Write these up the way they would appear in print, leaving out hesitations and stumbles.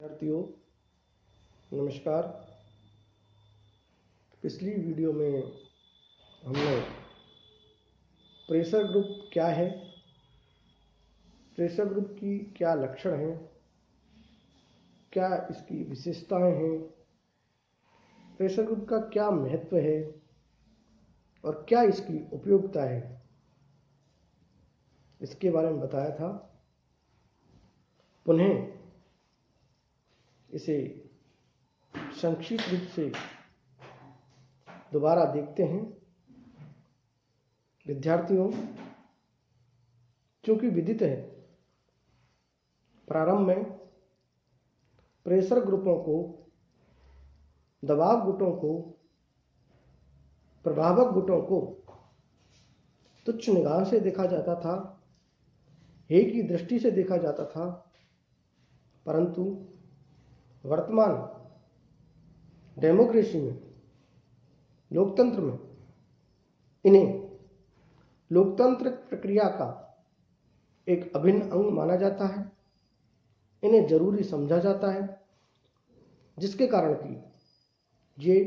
विद्यार्थियों नमस्कार। पिछली वीडियो में हमने प्रेशर ग्रुप क्या है, प्रेशर ग्रुप की क्या लक्षण हैं, क्या इसकी विशेषताएं हैं, प्रेशर ग्रुप का क्या महत्व है और क्या इसकी उपयोगिता है, इसके बारे में बताया था। पुनः इसे संक्षिप्त रूप से दोबारा देखते हैं। विद्यार्थियों, चूंकि विदित है प्रारंभ में प्रेशर ग्रुपों को, दबाव गुटों को, प्रभावक गुटों को तुच्छ निगाह से देखा जाता था, हे की दृष्टि से देखा जाता था, परंतु वर्तमान डेमोक्रेसी में, लोकतंत्र में इन्हें लोकतांत्रिक प्रक्रिया का एक अभिन्न अंग माना जाता है, इन्हें जरूरी समझा जाता है, जिसके कारण कि ये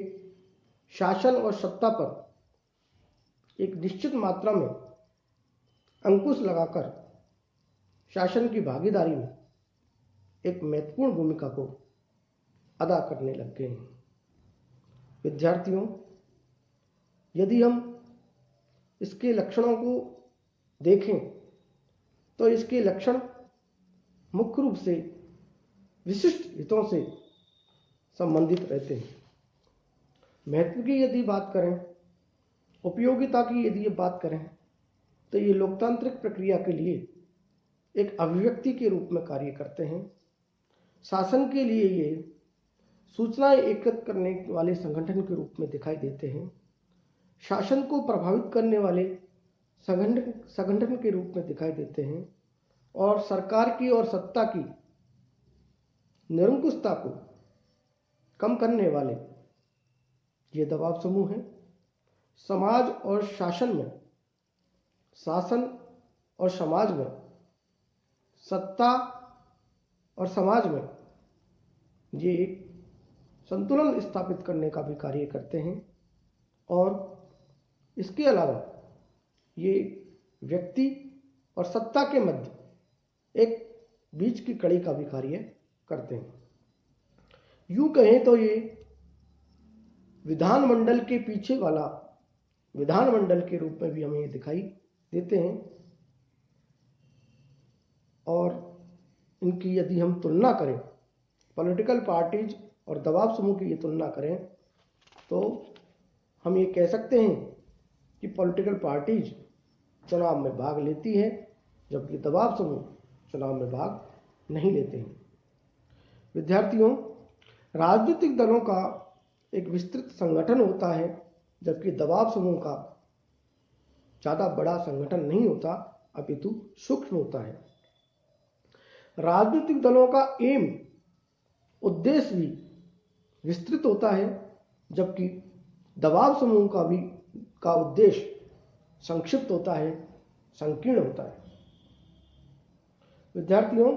शासन और सत्ता पर एक निश्चित मात्रा में अंकुश लगाकर शासन की भागीदारी में एक महत्वपूर्ण भूमिका को अदा करने लग गए हैं। विद्यार्थियों, यदि हम इसके लक्षणों को देखें तो इसके लक्षण मुख्य रूप से विशिष्ट हितों से संबंधित रहते हैं। महत्व की यदि बात करें, उपयोगिता की यदि बात करें, तो ये लोकतांत्रिक प्रक्रिया के लिए एक अभिव्यक्ति के रूप में कार्य करते हैं। शासन के लिए ये सूचनाएं एकत्र करने वाले संगठन के रूप में दिखाई देते हैं। शासन को प्रभावित करने वाले संगठन के रूप में दिखाई देते हैं और सरकार की और सत्ता की निरंकुशता को कम करने वाले ये दबाव समूह हैं। समाज और शासन में, शासन और समाज में, सत्ता और समाज में ये एक संतुलन स्थापित करने का भी कार्य करते हैं और इसके अलावा ये व्यक्ति और सत्ता के मध्य एक बीच की कड़ी का भी कार्य करते हैं। यूं कहें तो ये विधानमंडल के पीछे वाला विधानमंडल के रूप में भी हमें ये दिखाई देते हैं और इनकी यदि हम तुलना करें, पॉलिटिकल पार्टीज और दबाव समूह की ये तुलना करें, तो हम ये कह सकते हैं कि पॉलिटिकल पार्टीज चुनाव में भाग लेती है, जबकि दबाव समूह चुनाव में भाग नहीं लेते हैं। विद्यार्थियों, राजनीतिक दलों का एक विस्तृत संगठन होता है, जबकि दबाव समूह का ज़्यादा बड़ा संगठन नहीं होता, अपितु सूक्ष्म होता है। राजनीतिक दलों का एम, उद्देश्य भी विस्तृत होता है, जबकि दबाव समूह का उद्देश्य संक्षिप्त होता है, संकीर्ण होता है। विद्यार्थियों,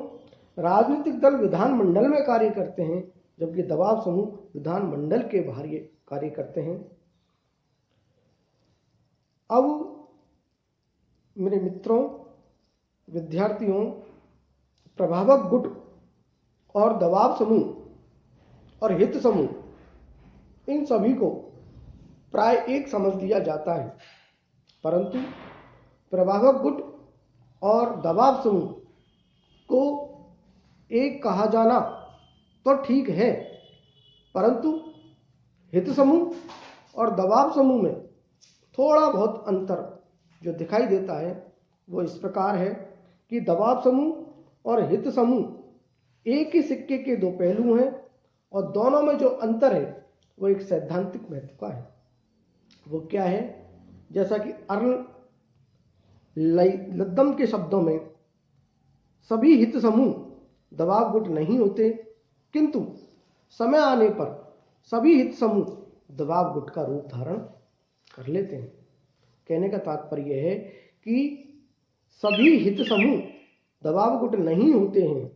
राजनीतिक दल विधानमंडल में कार्य करते हैं, जबकि दबाव समूह विधानमंडल के बाहर कार्य करते हैं। अब मेरे मित्रों, विद्यार्थियों, प्रभावक गुट और दबाव समूह और हित समूह, इन सभी को प्राय एक समझ लिया जाता है, परंतु प्रभावक गुट और दबाव समूह को एक कहा जाना तो ठीक है, परंतु हित समूह और दबाव समूह में थोड़ा बहुत अंतर जो दिखाई देता है वो इस प्रकार है कि दबाव समूह और हित समूह एक ही सिक्के के दो पहलू हैं और दोनों में जो अंतर है वो एक सैद्धांतिक महत्व का है। वो क्या है? जैसा कि अर्ल लद्दम के शब्दों में, सभी हित समूह दबाव गुट नहीं होते, किंतु समय आने पर सभी हित समूह दबाव गुट का रूप धारण कर लेते हैं। कहने का तात्पर्य है कि सभी हित समूह दबाव गुट नहीं होते हैं,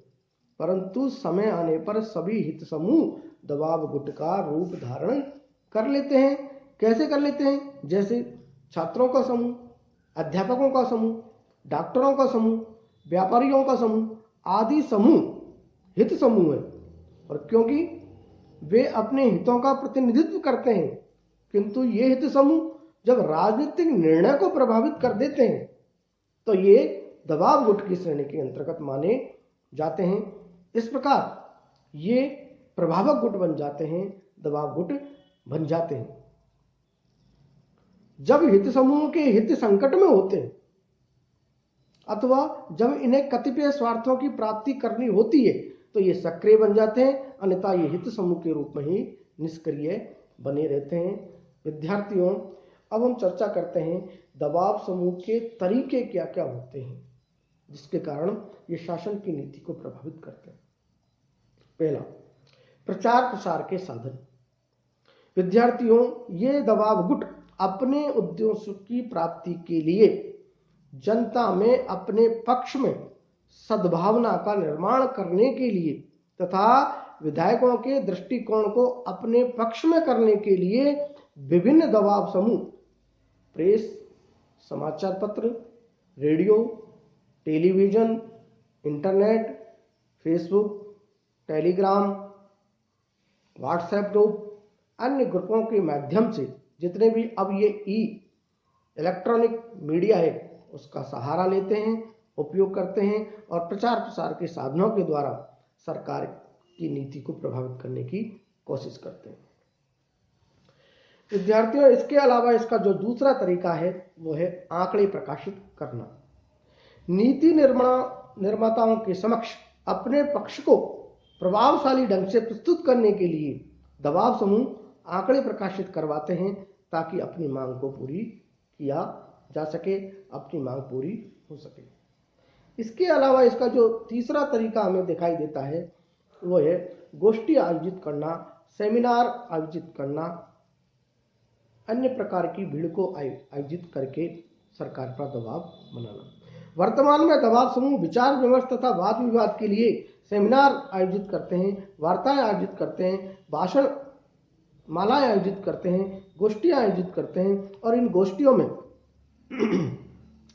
परंतु समय आने पर सभी हित समूह दबाव गुट का रूप धारण कर लेते हैं। कैसे कर लेते हैं? जैसे छात्रों का समूह, अध्यापकों का समूह, डॉक्टरों का समूह, व्यापारियों का समूह आदि समूह हित समूह है। और क्योंकि वे अपने हितों का प्रतिनिधित्व करते हैं, किंतु ये हित समूह जब राजनीतिक निर्णय को प्रभावित कर देते हैं तो ये दबाव गुट की श्रेणी के अंतर्गत माने जाते हैं। इस प्रकार ये प्रभावक गुट बन जाते हैं, दबाव गुट बन जाते हैं। जब हित समूह के हित संकट में होते हैं अथवा जब इन्हें कतिपय स्वार्थों की प्राप्ति करनी होती है तो ये सक्रिय बन जाते हैं, अन्यथा ये हित समूह के रूप में ही निष्क्रिय बने रहते हैं। विद्यार्थियों, अब हम चर्चा करते हैं दबाव समूह के तरीके क्या क्या होते हैं जिसके कारण ये शासन की नीति को प्रभावित करते हैं। पहला, प्रचार प्रसार के साधन। विद्यार्थियों, ये दबाव गुट अपने उद्देश्यों की प्राप्ति के लिए जनता में अपने पक्ष में सद्भावना का निर्माण करने के लिए तथा विधायकों के दृष्टिकोण को अपने पक्ष में करने के लिए विभिन्न दबाव समूह प्रेस, समाचार पत्र, radio, television, internet, Facebook, Telegram, WhatsApp group, अन्य ग्रुपों के माध्यम से जितने भी अब ये इलेक्ट्रॉनिक मीडिया है उसका सहारा लेते हैं, उपयोग करते हैं और प्रचार प्रसार के साधनों के द्वारा सरकार की नीति को प्रभावित करने की कोशिश करते हैं। विद्यार्थियों, इसके अलावा इसका जो दूसरा तरीका है वो है आंकड़े प्रकाशित करना। नीति निर्माताओं के समक्ष अपने पक्ष को प्रभावशाली ढंग से प्रस्तुत करने के लिए दबाव समूह आंकड़े प्रकाशित करवाते हैं ताकि अपनी मांग को पूरी किया जा सके, अपनी मांग पूरी हो सके। इसके अलावा इसका जो तीसरा तरीका हमें दिखाई देता है वो है गोष्ठी आयोजित करना, सेमिनार आयोजित करना, अन्य प्रकार की भीड़ को आयोजित करके सरकार पर दबाव बनाना। वर्तमान में दबाव समूह विचार विमर्श तथा वाद विवाद के लिए सेमिनार आयोजित करते हैं, वार्ताएं आयोजित करते हैं, भाषण मालाएं आयोजित करते हैं, गोष्ठियां आयोजित करते हैं और इन गोष्ठियों में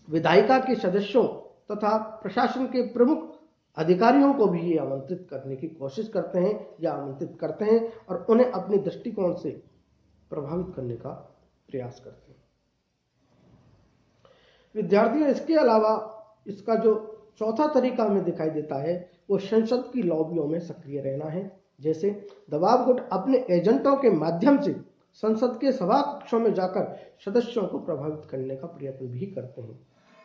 विधायिका के सदस्यों तथा प्रशासन के प्रमुख अधिकारियों को भी ये आमंत्रित करने की कोशिश करते हैं या आमंत्रित करते हैं और उन्हें अपने दृष्टिकोण से प्रभावित करने का प्रयास करते हैं। विद्यार्थियों, इसके अलावा इसका जो चौथा तरीका हमें दिखाई देता है वो संसद की लॉबियों में सक्रिय रहना है। जैसे दबाव गुट अपने एजेंटों के माध्यम से संसद के सभा कक्षों में जाकर सदस्यों को प्रभावित करने का प्रयत्न भी करते हैं।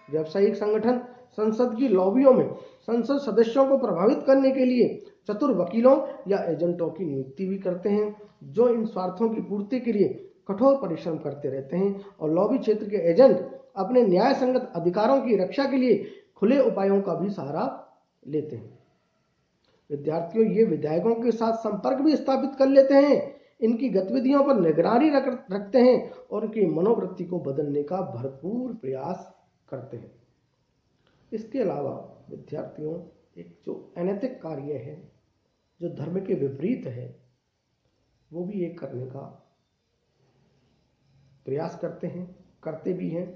व्यावसायिक संगठन संसद की लॉबियों में संसद सदस्यों को प्रभावित करने के लिए चतुर वकीलों या एजेंटों की नियुक्ति भी करते हैं जो इन स्वार्थों की पूर्ति के लिए कठोर परिश्रम करते रहते हैं और लॉबी क्षेत्र के एजेंट अपने न्याय संगत अधिकारों की रक्षा के लिए खुले उपायों का भी सहारा लेते हैं। विद्यार्थियों, ये विधायकों के साथ संपर्क भी स्थापित कर लेते हैं, इनकी गतिविधियों पर निगरानी रखते हैं और उनकी मनोवृत्ति को बदलने का भरपूर प्रयास करते हैं। इसके अलावा विद्यार्थियों, एक जो अनैतिक कार्य है, जो धर्म के विपरीत है, वो भी एक करने का प्रयास करते हैं, करते भी हैं,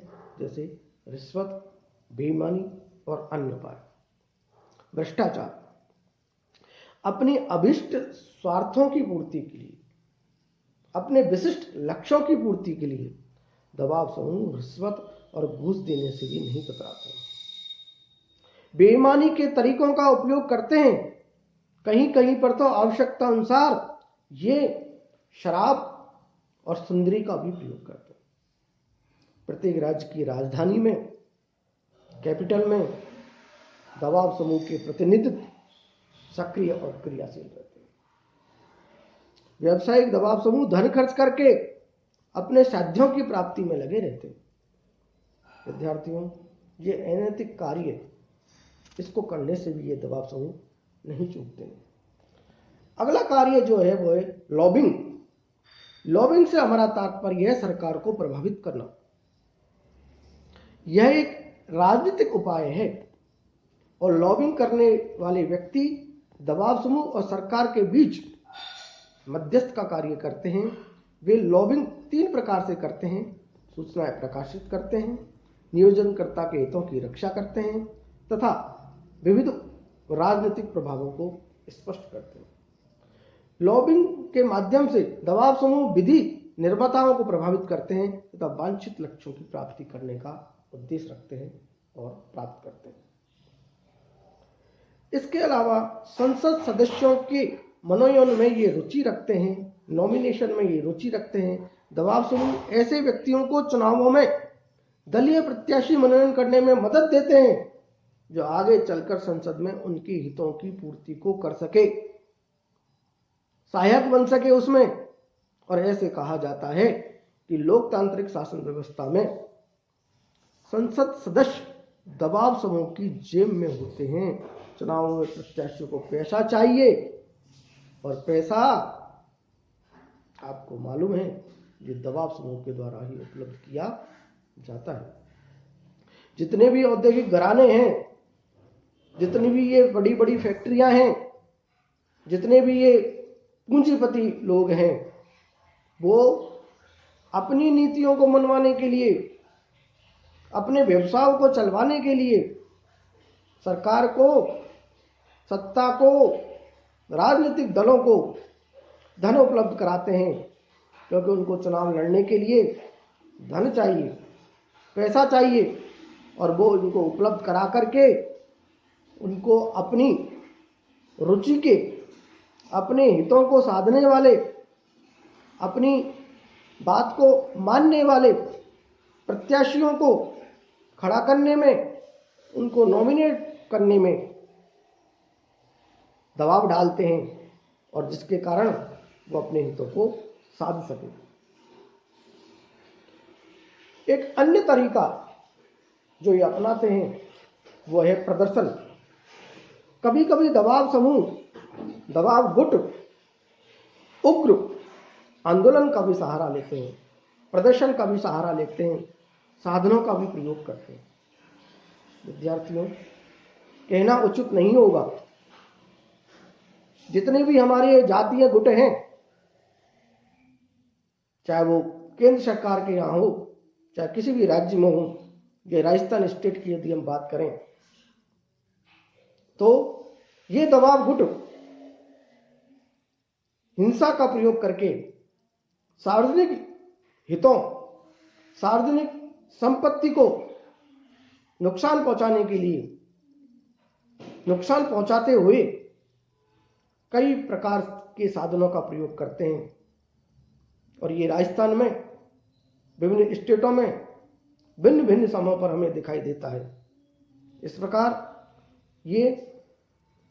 जैसे रिश्वत, बेईमानी और अन्य उपाय। भ्रष्टाचार। अपनी अभिष्ट स्वार्थों की पूर्ति के लिए, अपने विशिष्ट लक्ष्यों की पूर्ति के लिए दबाव समूह रिश्वत और घूस देने से भी नहीं कतराते। बेईमानी के तरीकों का उपयोग करते हैं, कहीं कहीं पर तो आवश्यकता अनुसार ये शराब और सुंदरी का भी प्रयोग करते हैं। प्रत्येक राज्य की राजधानी में, कैपिटल में दबाव समूह के प्रतिनिधित्व सक्रिय और क्रियाशील रहते हैं। व्यावसायिक दबाव समूह धन खर्च करके अपने साध्यों की प्राप्ति में लगे रहते हैं। विद्यार्थियों, ये अनैतिक कार्य, इसको करने से भी ये दबाव समूह नहीं चूकते हैं। अगला कार्य जो है वो है लॉबिंग। लॉबिंग से हमारा तात्पर्य है सरकार को प्रभावित करना। यह एक राजनीतिक उपाय है और लॉबिंग करने वाले व्यक्ति दबाव समूह और सरकार के बीच मध्यस्थ का कार्य करते हैं। वे लॉबिंग 3 प्रकार से करते हैं। सूचनाएं प्रकाशित करते हैं, नियोजनकर्ता के हितों की रक्षा करते हैं तथा विविध राजनीतिक प्रभावों को स्पष्ट करते हैं। लॉबिंग के माध्यम से दबाव समूह विधि निर्माताओं को प्रभावित करते हैं तथा वांछित लक्ष्यों की प्राप्ति करने का उद्देश्य रखते हैं और प्राप्त करते हैं। इसके अलावा संसद सदस्यों के मनोनयन में ये रुचि रखते हैं, नॉमिनेशन में ये रुचि रखते हैं। दबाव समूह ऐसे व्यक्तियों को चुनावों में दलीय प्रत्याशी मनोनयन करने में मदद देते हैं जो आगे चलकर संसद में उनके हितों की पूर्ति को कर सके, सहायक बन सके उसमें। और ऐसे कहा जाता है कि लोकतांत्रिक शासन व्यवस्था में संसद सदस्य दबाव समूह की जेब में होते हैं। चुनावों में प्रत्याशियों को पैसा चाहिए और पैसा आपको मालूम है ये दबाव समूह के द्वारा ही उपलब्ध किया जाता है। जितने भी औद्योगिक घराने हैं, जितनी भी ये बड़ी बड़ी फैक्ट्रियां हैं, जितने भी ये पूंजीपति लोग हैं, वो अपनी नीतियों को मनवाने के लिए, अपने व्यवसायों को चलवाने के लिए सरकार को, सत्ता को, राजनीतिक दलों को धन उपलब्ध कराते हैं, क्योंकि उनको चुनाव लड़ने के लिए धन चाहिए, पैसा चाहिए, और वो उनको उपलब्ध करा करके उनको अपनी रुचि के, अपने हितों को साधने वाले, अपनी बात को मानने वाले प्रत्याशियों को खड़ा करने में, उनको नॉमिनेट करने में दबाव डालते हैं और जिसके कारण वो अपने हितों को साध सके। एक अन्य तरीका जो ये अपनाते हैं वो है प्रदर्शन। कभी कभी दबाव समूह, दबाव गुट उग्र आंदोलन का भी सहारा लेते हैं, प्रदर्शन का भी सहारा लेते हैं, साधनों का भी प्रयोग करते हैं। विद्यार्थियों, कहना उचित नहीं होगा, जितने भी हमारे जातीय गुट हैं, चाहे वो केंद्र सरकार के यहाँ हो, चाहे किसी भी राज्य में हो, ये राजस्थान स्टेट की यदि हम बात करें तो ये दबाव गुट हिंसा का प्रयोग करके सार्वजनिक हितों, सार्वजनिक संपत्ति को नुकसान पहुंचाने के लिए, नुकसान पहुंचाते हुए कई प्रकार के साधनों का प्रयोग करते हैं। और ये राजस्थान में विभिन्न स्टेटों में भिन्न भिन्न समयों पर हमें दिखाई देता है। इस प्रकार ये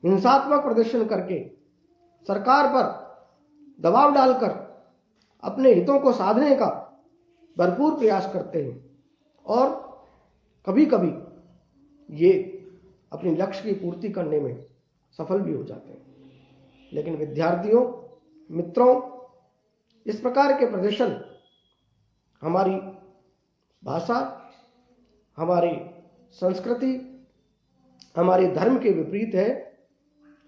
हिंसात्मक प्रदर्शन करके सरकार पर दबाव डालकर अपने हितों को साधने का भरपूर प्रयास करते हैं और कभी कभी ये अपने लक्ष्य की पूर्ति करने में सफल भी हो जाते हैं। लेकिन विद्यार्थियों, मित्रों, इस प्रकार के प्रदर्शन हमारी भाषा, हमारी संस्कृति, हमारे धर्म के विपरीत है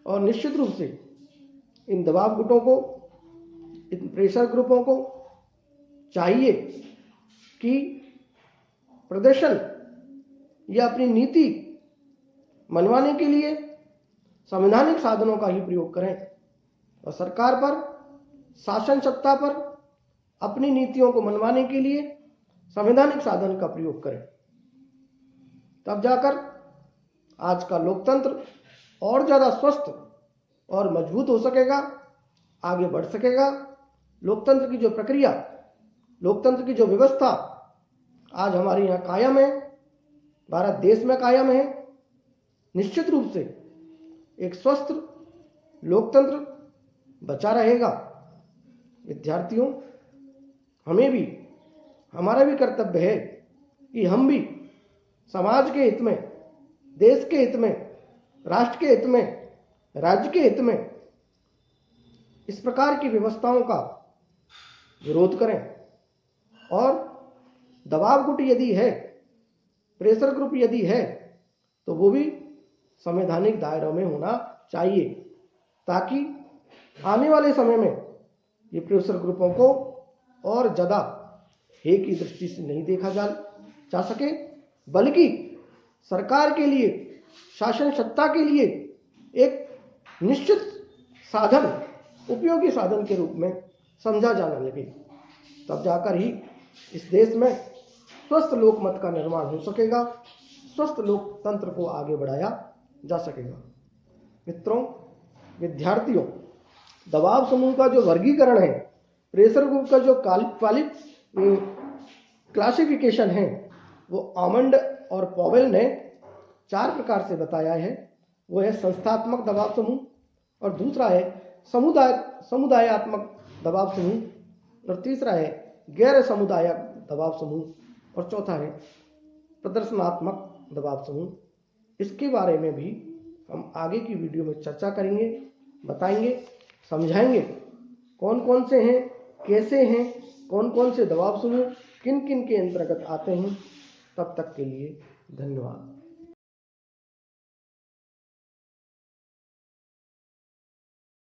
और निश्चित रूप से इन दबाव गुटों को, इन प्रेशर ग्रुपों को चाहिए कि प्रदर्शन या अपनी नीति मनवाने के लिए संवैधानिक साधनों का ही प्रयोग करें और सरकार पर, शासन सत्ता पर अपनी नीतियों को मनवाने के लिए संवैधानिक साधन का प्रयोग करें। तब जाकर आज का लोकतंत्र और ज्यादा स्वस्थ और मजबूत हो सकेगा, आगे बढ़ सकेगा। लोकतंत्र की जो प्रक्रिया, लोकतंत्र की जो व्यवस्था आज हमारे यहाँ कायम है, भारत देश में कायम है, निश्चित रूप से एक स्वस्थ लोकतंत्र बचा रहेगा। विद्यार्थियों, हमें भी, हमारा भी कर्तव्य है कि हम भी समाज के हित में, देश के हित में, राष्ट्र के हित में, राज्य के हित में इस प्रकार की व्यवस्थाओं का विरोध करें और दबाव गुट यदि है, प्रेशर ग्रुप यदि है, तो वो भी संवैधानिक दायरों में होना चाहिए। ताकि आने वाले समय में ये प्रेशर ग्रुपों को और ज़्यादा हे की दृष्टि से नहीं देखा जा सके, बल्कि सरकार के लिए, शासन सत्ता के लिए एक निश्चित साधन, उपयोगी साधन के रूप में समझा जाने लगे। तब जाकर ही इस देश में स्वस्थ लोकमत का निर्माण हो सकेगा, स्वस्थ लोकतंत्र को आगे बढ़ाया जा सकेगा। मित्रों, विद्यार्थियों, दबाव समूह का जो वर्गीकरण है, प्रेशर ग्रुप का जो क्लासिफिकेशन है, वो आमंड और पॉवेल ने 4 प्रकार से बताया है। वो है संस्थात्मक दबाव समूह, और दूसरा है समुदायात्मक दबाव समूह, और तीसरा है गैर समुदायक दबाव समूह, और चौथा है प्रदर्शनात्मक दबाव समूह। इसके बारे में भी हम आगे की वीडियो में चर्चा करेंगे, बताएंगे, समझाएंगे कौन कौन से हैं, कैसे हैं, कौन कौन से दबाव समूह किन किन के अंतर्गत आते हैं। तब तक के लिए धन्यवाद।